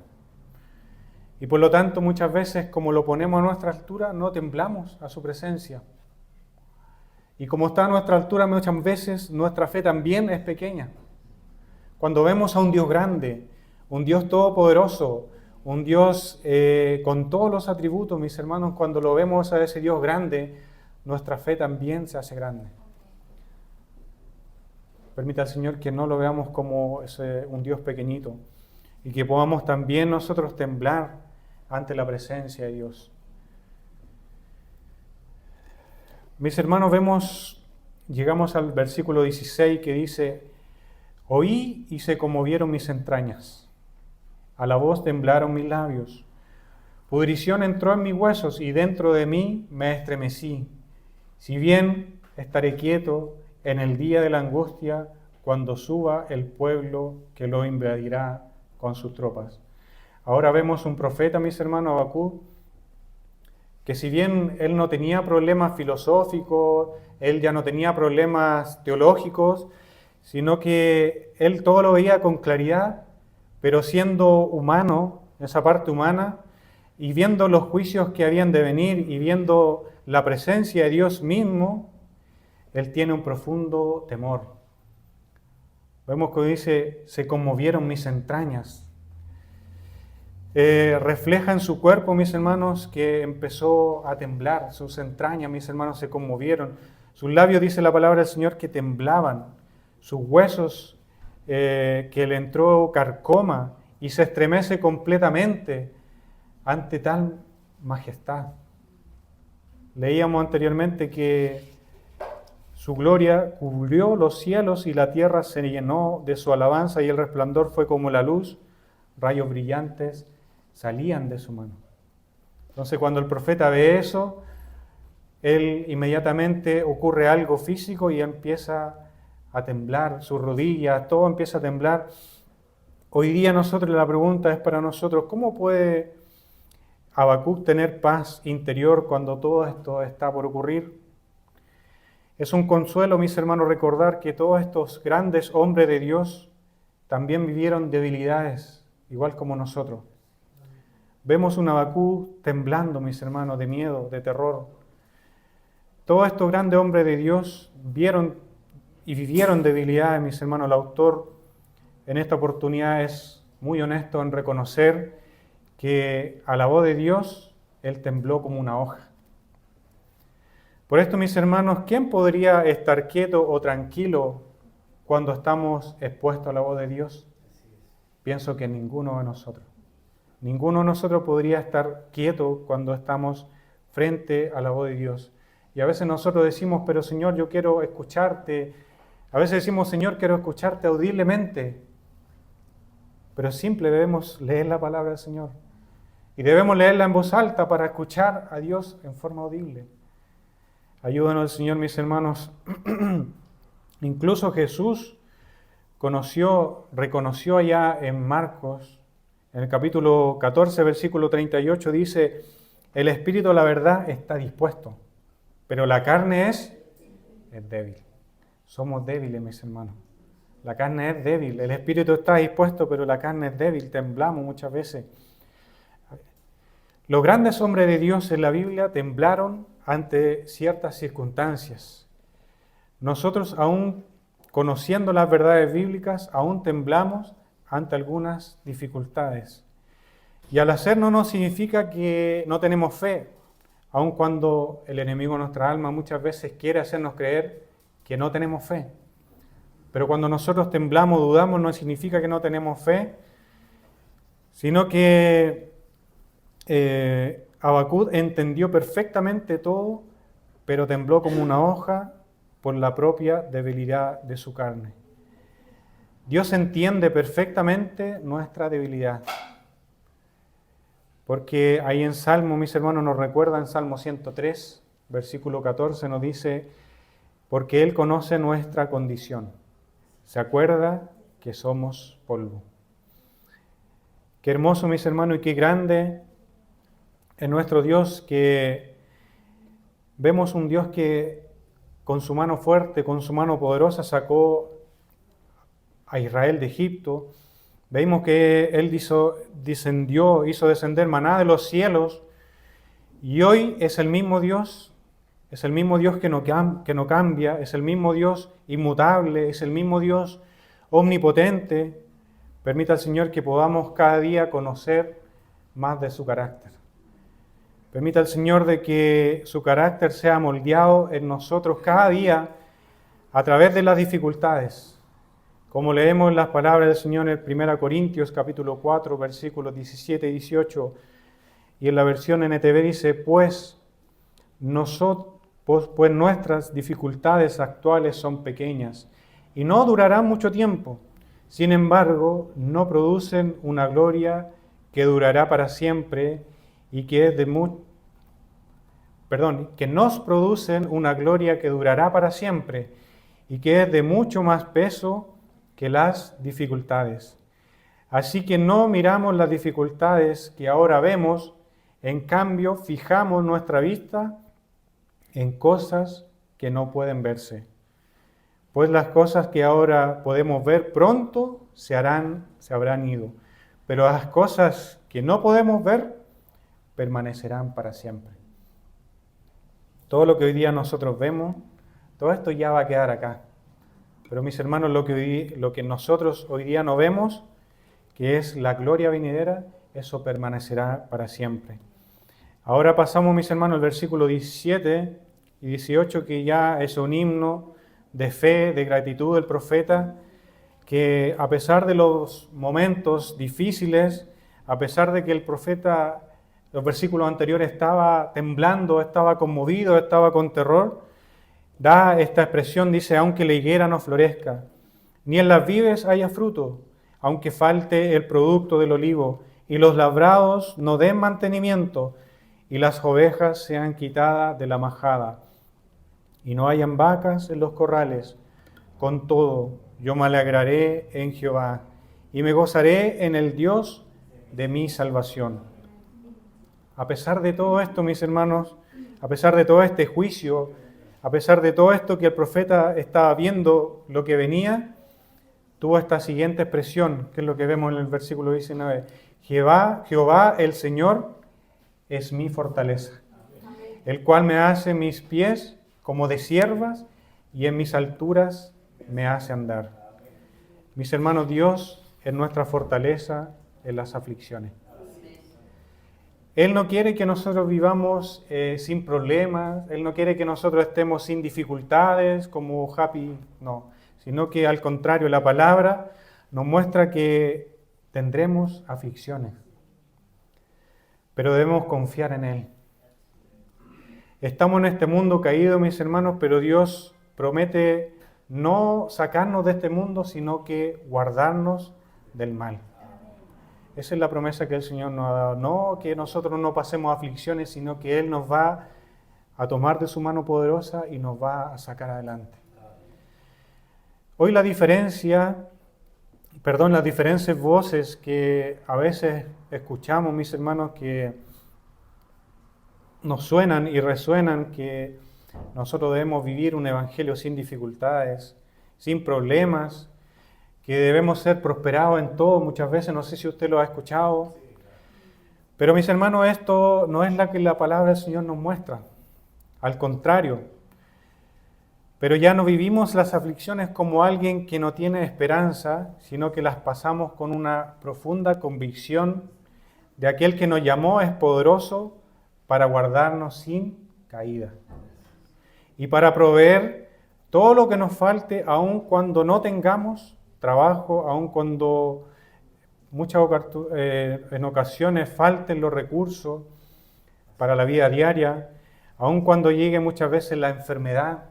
Y por lo tanto, muchas veces, como lo ponemos a nuestra altura, no temblamos a su presencia. Y como está a nuestra altura, muchas veces nuestra fe también es pequeña. Cuando vemos a un Dios grande, un Dios todopoderoso, un Dios con todos los atributos, mis hermanos, cuando lo vemos a ese Dios grande, nuestra fe también se hace grande. Permita al Señor que no lo veamos como un Dios pequeñito y que podamos también nosotros temblar ante la presencia de Dios. Mis hermanos, llegamos al versículo 16 que dice: oí y se conmovieron mis entrañas, a la voz temblaron mis labios, pudrición entró en mis huesos y dentro de mí me estremecí. Si bien estaré quieto en el día de la angustia, cuando suba el pueblo que lo invadirá con sus tropas. Ahora vemos un profeta, mis hermanos, Habacuc, que si bien él no tenía problemas filosóficos, él ya no tenía problemas teológicos, sino que él todo lo veía con claridad, pero siendo humano, esa parte humana, y viendo los juicios que habían de venir y viendo la presencia de Dios mismo, él tiene un profundo temor. Vemos que dice: se conmovieron mis entrañas. Refleja en su cuerpo, mis hermanos, que empezó a temblar, sus entrañas, mis hermanos, se conmovieron. Sus labios, dice la palabra del Señor, que temblaban, sus huesos, que le entró carcoma y se estremece completamente ante tal majestad. Leíamos anteriormente que su gloria cubrió los cielos y la tierra se llenó de su alabanza y el resplandor fue como la luz, rayos brillantes salían de su mano. Entonces, cuando el profeta ve eso, él inmediatamente ocurre algo físico y empieza a temblar, sus rodillas, todo empieza a temblar. Hoy día nosotros, la pregunta es para nosotros: ¿cómo puede Habacuc tener paz interior cuando todo esto está por ocurrir? Es un consuelo, mis hermanos, recordar que todos estos grandes hombres de Dios también vivieron debilidades, igual como nosotros. Vemos un Habacuc temblando, mis hermanos, de miedo, de terror. Todos estos grandes hombres de Dios vieron y vivieron debilidades, mis hermanos. El autor en esta oportunidad es muy honesto en reconocer que a la voz de Dios él tembló como una hoja. Por esto, mis hermanos, ¿quién podría estar quieto o tranquilo cuando estamos expuestos a la voz de Dios? Pienso que ninguno de nosotros. Ninguno de nosotros podría estar quieto cuando estamos frente a la voz de Dios. Y a veces nosotros decimos: pero Señor, yo quiero escucharte. A veces decimos: Señor, quiero escucharte audiblemente. Pero simple, debemos leer la palabra del Señor. Y debemos leerla en voz alta para escuchar a Dios en forma audible. Ayúdanos el Señor, mis hermanos. Incluso Jesús reconoció allá en Marcos, en el capítulo 14, versículo 38, dice: el espíritu, la verdad, está dispuesto, pero la carne es débil. Somos débiles, mis hermanos. La carne es débil. El espíritu está dispuesto, pero la carne es débil. Temblamos muchas veces. Los grandes hombres de Dios en la Biblia temblaron ante ciertas circunstancias. Nosotros, aún conociendo las verdades bíblicas, aún temblamos ante algunas dificultades. Y al hacerlo no significa que no tenemos fe, aun cuando el enemigo de nuestra alma muchas veces quiere hacernos creer que no tenemos fe. Pero cuando nosotros temblamos, dudamos, no significa que no tenemos fe, sino que Habacuc entendió perfectamente todo, pero tembló como una hoja por la propia debilidad de su carne. Dios entiende perfectamente nuestra debilidad. Porque ahí en Salmo, mis hermanos, nos recuerda en Salmo 103, versículo 14, nos dice: porque Él conoce nuestra condición, se acuerda que somos polvo. Qué hermoso, mis hermanos, y qué grande es nuestro Dios, que vemos un Dios que con su mano fuerte, con su mano poderosa sacó a Israel de Egipto. Veis que Él hizo descender maná de los cielos, y hoy es el mismo Dios que no cambia, es el mismo Dios inmutable, es el mismo Dios omnipotente. Permita al Señor que podamos cada día conocer más de su carácter. Permita al Señor de que su carácter sea moldeado en nosotros cada día a través de las dificultades. Como leemos las palabras del Señor en 1 Corintios capítulo 4, versículos 17 y 18, y en la versión NTV dice, pues nuestras dificultades actuales son pequeñas y no durarán mucho tiempo. Sin embargo, no producen una gloria que durará para siempre y que que nos producen una gloria que durará para siempre y que es de mucho más peso que las dificultades. Así que no miramos las dificultades que ahora vemos, en cambio fijamos nuestra vista en cosas que no pueden verse. Pues las cosas que ahora podemos ver pronto se habrán ido, pero las cosas que no podemos ver permanecerán para siempre. Todo lo que hoy día nosotros vemos, todo esto ya va a quedar acá. Pero mis hermanos, lo que nosotros hoy día no vemos, que es la gloria venidera, eso permanecerá para siempre. Ahora pasamos, mis hermanos, al versículo 17 y 18, que ya es un himno de fe, de gratitud del profeta, que a pesar de los momentos difíciles, a pesar de que el profeta, los versículos anteriores, estaba temblando, estaba conmovido, estaba con terror, da esta expresión, dice, aunque la higuera no florezca, ni en las vides haya fruto, aunque falte el producto del olivo, y los labrados no den mantenimiento, y las ovejas sean quitadas de la majada, y no hayan vacas en los corrales, con todo yo me alegraré en Jehová, y me gozaré en el Dios de mi salvación. A pesar de todo esto, mis hermanos, a pesar de todo este juicio, a pesar de todo esto que el profeta estaba viendo lo que venía, tuvo esta siguiente expresión, que es lo que vemos en el versículo 19. Jehová el Señor es mi fortaleza, el cual me hace mis pies como de ciervas y en mis alturas me hace andar. Mis hermanos, Dios es nuestra fortaleza en las aflicciones. Él no quiere que nosotros vivamos sin problemas, Él no quiere que nosotros estemos sin dificultades, como happy, no, sino que al contrario, la palabra nos muestra que tendremos aflicciones, pero debemos confiar en Él. Estamos en este mundo caído, mis hermanos, pero Dios promete no sacarnos de este mundo, sino que guardarnos del mal. Esa es la promesa que el Señor nos ha dado. No que nosotros no pasemos aflicciones, sino que Él nos va a tomar de su mano poderosa y nos va a sacar adelante. Hoy las diferentes voces que a veces escuchamos, mis hermanos, que nos suenan y resuenan, que nosotros debemos vivir un evangelio sin dificultades, sin problemas, que debemos ser prosperados en todo, muchas veces, no sé si usted lo ha escuchado, pero mis hermanos, esto no es la que la palabra del Señor nos muestra, al contrario, pero ya no vivimos las aflicciones como alguien que no tiene esperanza, sino que las pasamos con una profunda convicción de aquel que nos llamó es poderoso para guardarnos sin caída y para proveer todo lo que nos falte, aun cuando no tengamos trabajo, aun cuando en ocasiones falten los recursos para la vida diaria, aun cuando llegue muchas veces la enfermedad.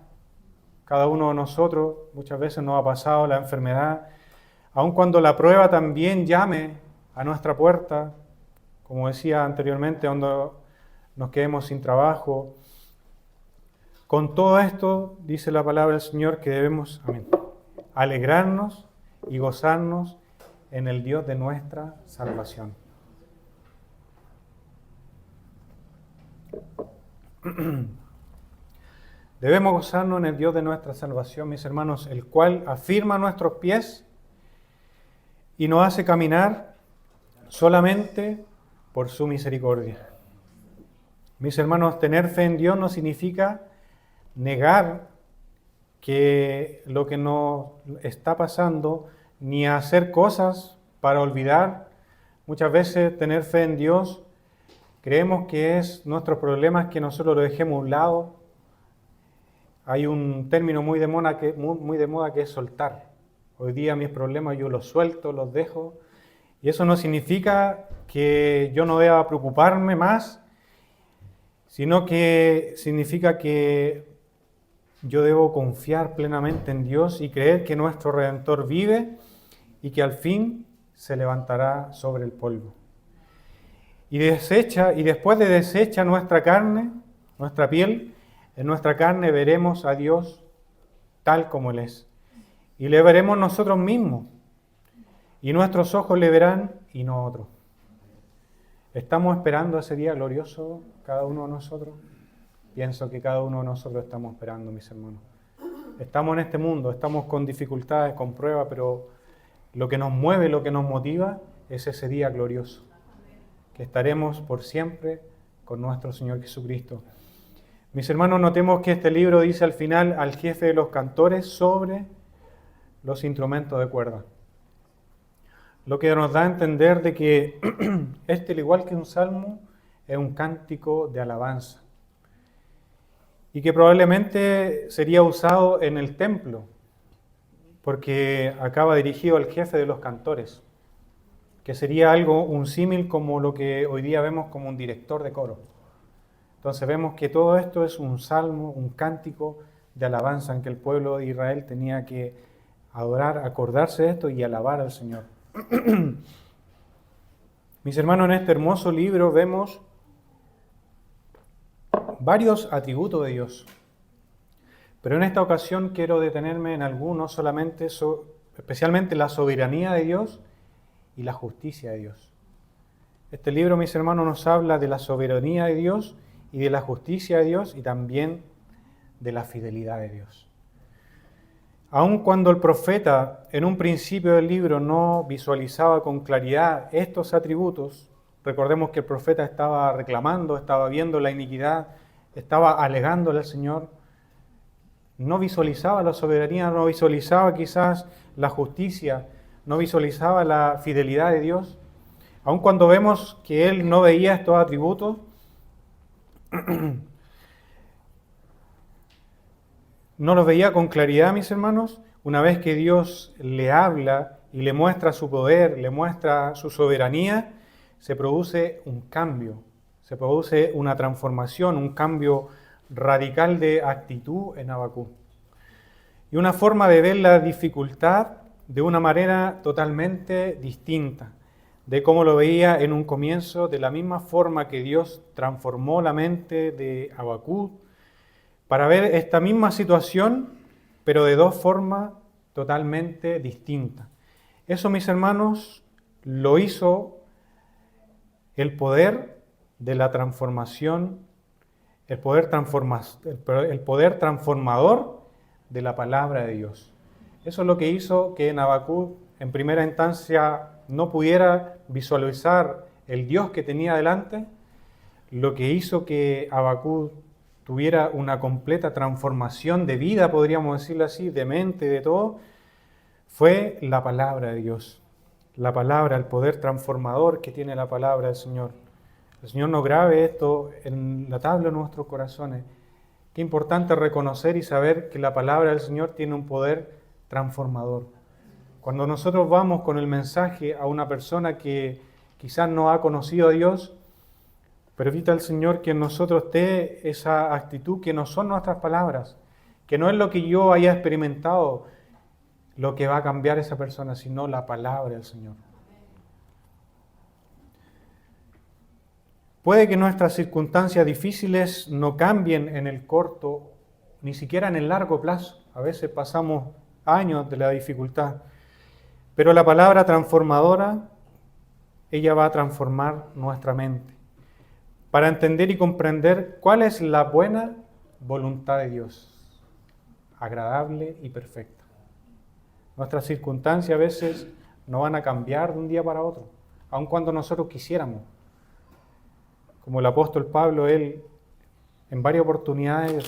Cada uno de nosotros muchas veces nos ha pasado la enfermedad, aun cuando la prueba también llame a nuestra puerta, como decía anteriormente, cuando nos quedemos sin trabajo. Con todo esto, dice la palabra del Señor, que debemos alegrarnos y gozarnos en el Dios de nuestra salvación. Debemos gozarnos en el Dios de nuestra salvación, mis hermanos, el cual afirma nuestros pies y nos hace caminar solamente por su misericordia. Mis hermanos, tener fe en Dios no significa negar que lo que nos está pasando, ni hacer cosas para olvidar. Muchas veces tener fe en Dios, creemos que es nuestros problemas que nosotros lo dejemos a un lado. Hay un término muy de moda que es soltar. Hoy día mis problemas yo los suelto, los dejo. Y eso no significa que yo no deba preocuparme más, sino que significa que yo debo confiar plenamente en Dios y creer que nuestro Redentor vive y que al fin se levantará sobre el polvo. Y después de deshecha nuestra carne, nuestra piel, en nuestra carne veremos a Dios tal como Él es. Y le veremos nosotros mismos. Y nuestros ojos le verán y no otros. ¿Estamos esperando ese día glorioso cada uno de nosotros? Pienso que cada uno de nosotros estamos esperando, mis hermanos. Estamos en este mundo, estamos con dificultades, con pruebas, pero lo que nos mueve, lo que nos motiva es ese día glorioso, que estaremos por siempre con nuestro Señor Jesucristo. Mis hermanos, notemos que este libro dice al final al jefe de los cantores sobre los instrumentos de cuerda. Lo que nos da a entender de que al igual que un salmo, es un cántico de alabanza. Y que probablemente sería usado en el templo, porque acaba dirigido al jefe de los cantores, que sería un símil como lo que hoy día vemos como un director de coro. Entonces vemos que todo esto es un salmo, un cántico de alabanza en que el pueblo de Israel tenía que adorar, acordarse de esto y alabar al Señor. Mis hermanos, en este hermoso libro vemos varios atributos de Dios, pero en esta ocasión quiero detenerme en algunos solamente, especialmente la soberanía de Dios y la justicia de Dios. Este libro, mis hermanos, nos habla de la soberanía de Dios y de la justicia de Dios y también de la fidelidad de Dios. Aun cuando el profeta en un principio del libro no visualizaba con claridad estos atributos, recordemos que el profeta estaba reclamando, estaba viendo la iniquidad, estaba alegándole al Señor, no visualizaba la soberanía, no visualizaba quizás la justicia, no visualizaba la fidelidad de Dios. Aun cuando vemos que él no veía estos atributos, no los veía con claridad, mis hermanos. Una vez que Dios le habla y le muestra su poder, le muestra su soberanía, se produce un cambio, se produce una transformación, un cambio radical de actitud en Habacuc. Y una forma de ver la dificultad de una manera totalmente distinta de cómo lo veía en un comienzo, de la misma forma que Dios transformó la mente de Habacuc para ver esta misma situación, pero de dos formas totalmente distintas. Eso, mis hermanos, lo hizo el poder de la transformación, el poder transformador de la palabra de Dios. Eso es lo que hizo que en Habacuc, en primera instancia, no pudiera visualizar el Dios que tenía delante, lo que hizo que Habacuc tuviera una completa transformación de vida, podríamos decirlo así, de mente, de todo, fue la palabra de Dios. La palabra, el poder transformador que tiene la palabra del Señor. El Señor nos grabe esto en la tabla de nuestros corazones. Qué importante reconocer y saber que la palabra del Señor tiene un poder transformador. Cuando nosotros vamos con el mensaje a una persona que quizás no ha conocido a Dios, permita al Señor que en nosotros esté esa actitud que no son nuestras palabras, que no es lo que yo haya experimentado lo que va a cambiar a esa persona, sino la palabra del Señor. Puede que nuestras circunstancias difíciles no cambien en el corto, ni siquiera en el largo plazo. A veces pasamos años de la dificultad. Pero la palabra transformadora, ella va a transformar nuestra mente para entender y comprender cuál es la buena voluntad de Dios, agradable y perfecta. Nuestras circunstancias a veces no van a cambiar de un día para otro, aun cuando nosotros quisiéramos. Como el apóstol Pablo, él en varias oportunidades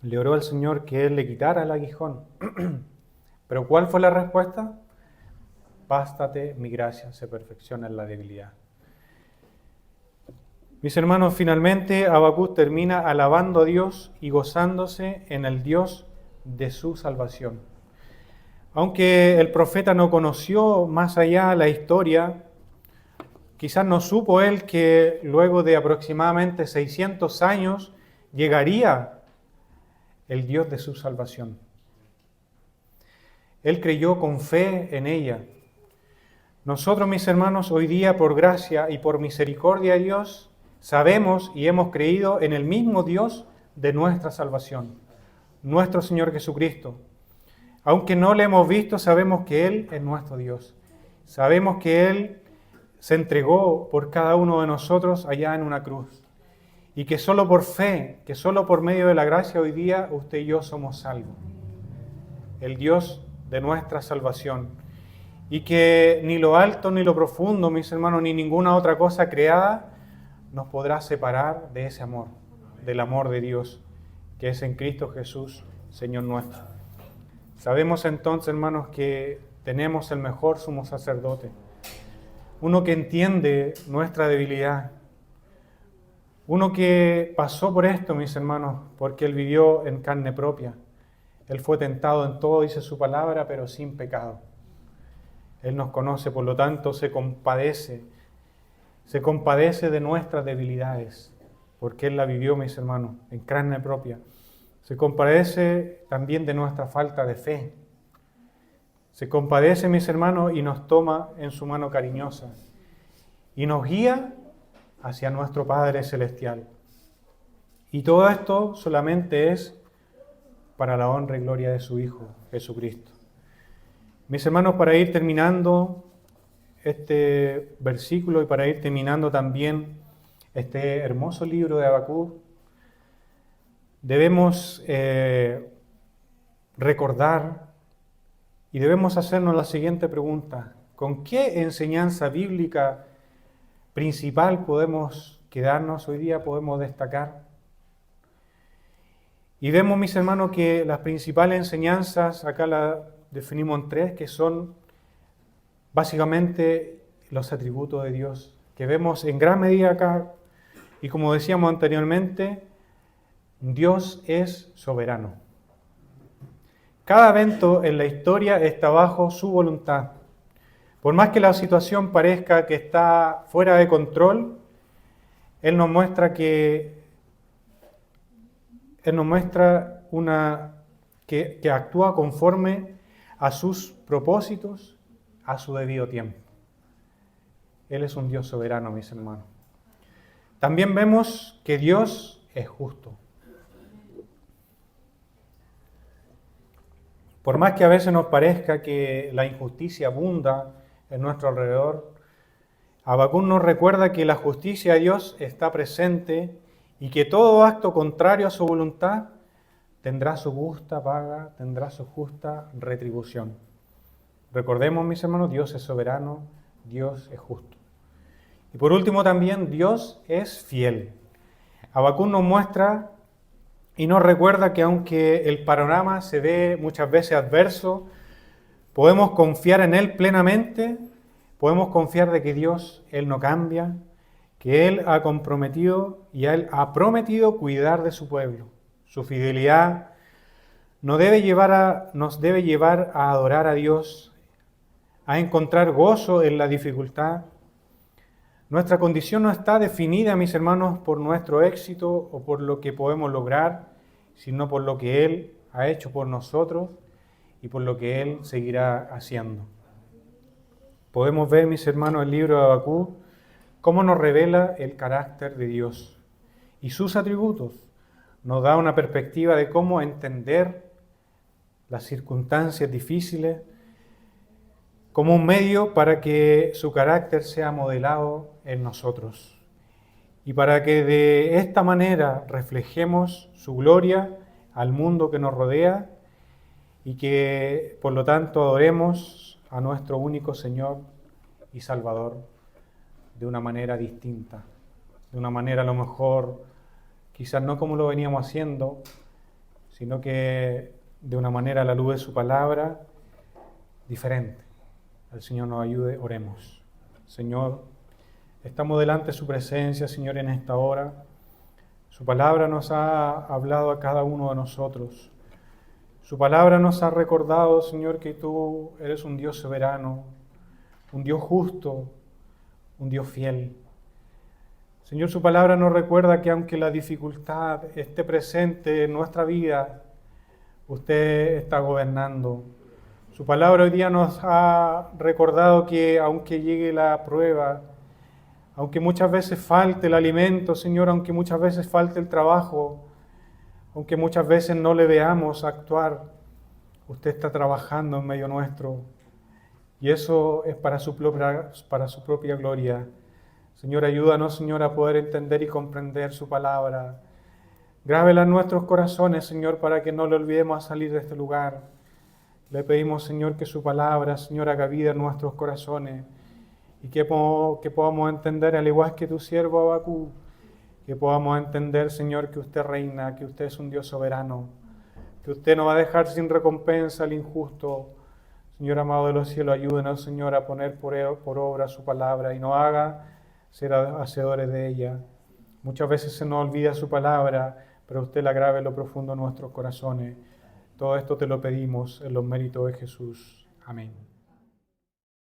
le oró al Señor que Él le quitara el aguijón. Pero ¿cuál fue la respuesta? Bástate mi gracia, se perfecciona en la debilidad. Mis hermanos, finalmente Habacuc termina alabando a Dios y gozándose en el Dios de su salvación. Aunque el profeta no conoció más allá la historia, quizás no supo él que luego de aproximadamente 600 años llegaría el Dios de su salvación. Él creyó con fe en ella. Nosotros, mis hermanos, hoy día por gracia y por misericordia de Dios, sabemos y hemos creído en el mismo Dios de nuestra salvación, nuestro Señor Jesucristo. Aunque no le hemos visto, sabemos que Él es nuestro Dios. Sabemos que Él se entregó por cada uno de nosotros allá en una cruz. Y que solo por fe, que solo por medio de la gracia hoy día usted y yo somos salvos. El Dios de nuestra salvación. Y que ni lo alto ni lo profundo, mis hermanos, ni ninguna otra cosa creada nos podrá separar de ese amor, del amor de Dios, que es en Cristo Jesús, Señor nuestro. Sabemos entonces, hermanos, que tenemos el mejor sumo sacerdote, uno que entiende nuestra debilidad, uno que pasó por esto, mis hermanos, porque Él vivió en carne propia. Él fue tentado en todo, dice su palabra, pero sin pecado. Él nos conoce, por lo tanto, se compadece de nuestras debilidades, porque Él la vivió, mis hermanos, en carne propia. Se compadece también de nuestra falta de fe. Se compadece, mis hermanos, y nos toma en su mano cariñosa y nos guía hacia nuestro Padre Celestial. Y todo esto solamente es para la honra y gloria de su Hijo, Jesucristo. Mis hermanos, para ir terminando este versículo y para ir terminando también este hermoso libro de Habacuc, debemos recordar y debemos hacernos la siguiente pregunta: ¿con qué enseñanza bíblica principal podemos quedarnos hoy día, podemos destacar? Y vemos, mis hermanos, que las principales enseñanzas, acá las definimos en tres, que son básicamente los atributos de Dios, que vemos en gran medida acá, y como decíamos anteriormente, Dios es soberano. Cada evento en la historia está bajo su voluntad. Por más que la situación parezca que está fuera de control, Él nos muestra que actúa conforme a sus propósitos, a su debido tiempo. Él es un Dios soberano, mis hermanos. También vemos que Dios es justo. Por más que a veces nos parezca que la injusticia abunda en nuestro alrededor, Habacuc nos recuerda que la justicia de Dios está presente y que todo acto contrario a su voluntad tendrá su justa paga, tendrá su justa retribución. Recordemos, mis hermanos, Dios es soberano, Dios es justo. Y por último también, Dios es fiel. Habacuc nos muestra y nos recuerda que aunque el panorama se ve muchas veces adverso, podemos confiar en Él plenamente, podemos confiar de que Dios, Él no cambia, que Él ha comprometido y Él ha prometido cuidar de su pueblo. Su fidelidad nos debe llevar a adorar a Dios, a encontrar gozo en la dificultad. Nuestra condición no está definida, mis hermanos, por nuestro éxito o por lo que podemos lograr, sino por lo que Él ha hecho por nosotros y por lo que Él seguirá haciendo. Podemos ver, mis hermanos, el libro de Habacuc, cómo nos revela el carácter de Dios y sus atributos. Nos da una perspectiva de cómo entender las circunstancias difíciles como un medio para que su carácter sea modelado en nosotros y para que de esta manera reflejemos su gloria al mundo que nos rodea y que por lo tanto adoremos a nuestro único Señor y Salvador de una manera distinta, de una manera a lo mejor quizás no como lo veníamos haciendo, sino que de una manera a la luz de su palabra diferente. El Señor nos ayude, oremos. Señor, estamos delante de su presencia, Señor, en esta hora. Su palabra nos ha hablado a cada uno de nosotros. Su palabra nos ha recordado, Señor, que tú eres un Dios soberano, un Dios justo, un Dios fiel. Señor, su palabra nos recuerda que aunque la dificultad esté presente en nuestra vida, usted está gobernando. Su palabra hoy día nos ha recordado que aunque llegue la prueba, aunque muchas veces falte el alimento, Señor, aunque muchas veces falte el trabajo, aunque muchas veces no le veamos actuar, usted está trabajando en medio nuestro. Y eso es para su propia gloria. Señor, ayúdanos, Señor, a poder entender y comprender su palabra. Grábela en nuestros corazones, Señor, para que no le olvidemos al salir de este lugar. Le pedimos, Señor, que su palabra, Señor, haga vida en nuestros corazones y que podamos entender, al igual que tu siervo Abacú, que podamos entender, Señor, que usted reina, que usted es un Dios soberano, que usted no va a dejar sin recompensa al injusto. Señor amado de los cielos, ayúdenos, Señor, a poner por obra su palabra y no haga ser hacedores de ella. Muchas veces se nos olvida su palabra, pero usted la grave en lo profundo de nuestros corazones. Todo esto te lo pedimos en los méritos de Jesús. Amén.